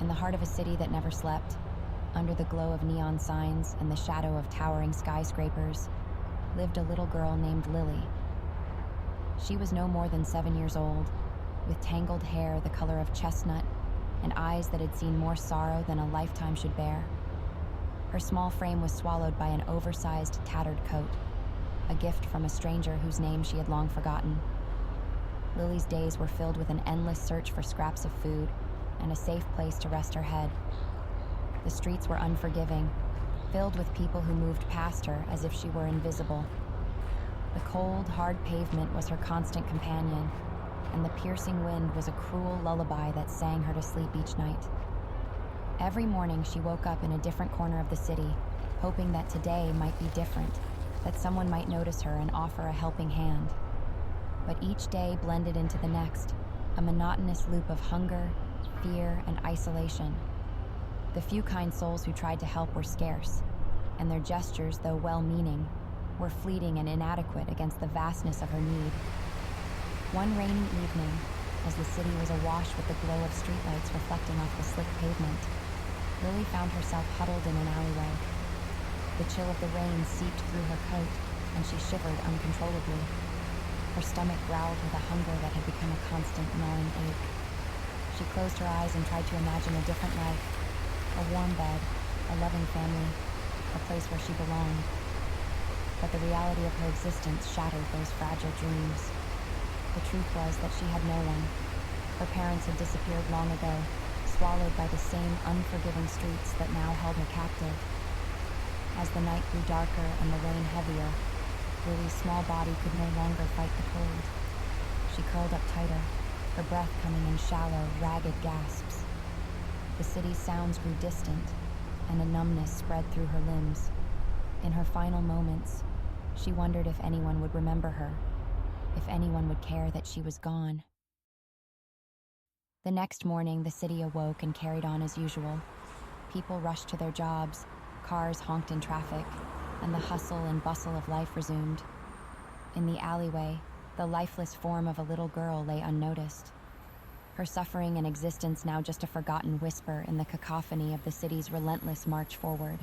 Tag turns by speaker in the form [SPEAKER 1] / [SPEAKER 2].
[SPEAKER 1] In the heart of a city that never slept, under the glow of neon signs and the shadow of towering skyscrapers, lived a little girl named Lily. She was no more than 7 years old, with tangled hair the color of chestnut and eyes that had seen more sorrow than a lifetime should bear. Her small frame was swallowed by an oversized, tattered coat, a gift from a stranger whose name she had long forgotten. Lily's days were filled with an endless search for scraps of food and a safe place to rest her head. The streets were unforgiving, filled with people who moved past her as if she were invisible. The cold, hard pavement was her constant companion, and the piercing wind was a cruel lullaby that sang her to sleep each night. Every morning she woke up in a different corner of the city, hoping that today might be different, that someone might notice her and offer a helping hand. But each day blended into the next, a monotonous loop of hunger, fear, and isolation. The few kind souls who tried to help were scarce, and their gestures, though well-meaning, were fleeting and inadequate against the vastness of her need. One rainy evening, as the city was awash with the glow of streetlights reflecting off the slick pavement, Lily found herself huddled in an alleyway. The chill of the rain seeped through her coat, and she shivered uncontrollably. Her stomach growled with a hunger that had become a constant gnawing ache. She closed her eyes and tried to imagine a different life, a warm bed, a loving family, a place where she belonged. But the reality of her existence shattered those fragile dreams. The truth was that she had no one. Her parents had disappeared long ago, swallowed by the same unforgiving streets that now held her captive. As the night grew darker and the rain heavier, Lily's small body could no longer fight the cold. She curled up tighter, her breath coming in shallow, ragged gasps. The city's sounds grew distant, and a numbness spread through her limbs. In her final moments, she wondered if anyone would remember her, if anyone would care that she was gone. The next morning, the city awoke and carried on as usual. People rushed to their jobs, cars honked in traffic, and the hustle and bustle of life resumed. In the alleyway, the lifeless form of a little girl lay unnoticed. Her suffering and existence now just a forgotten whisper in the cacophony of the city's relentless march forward.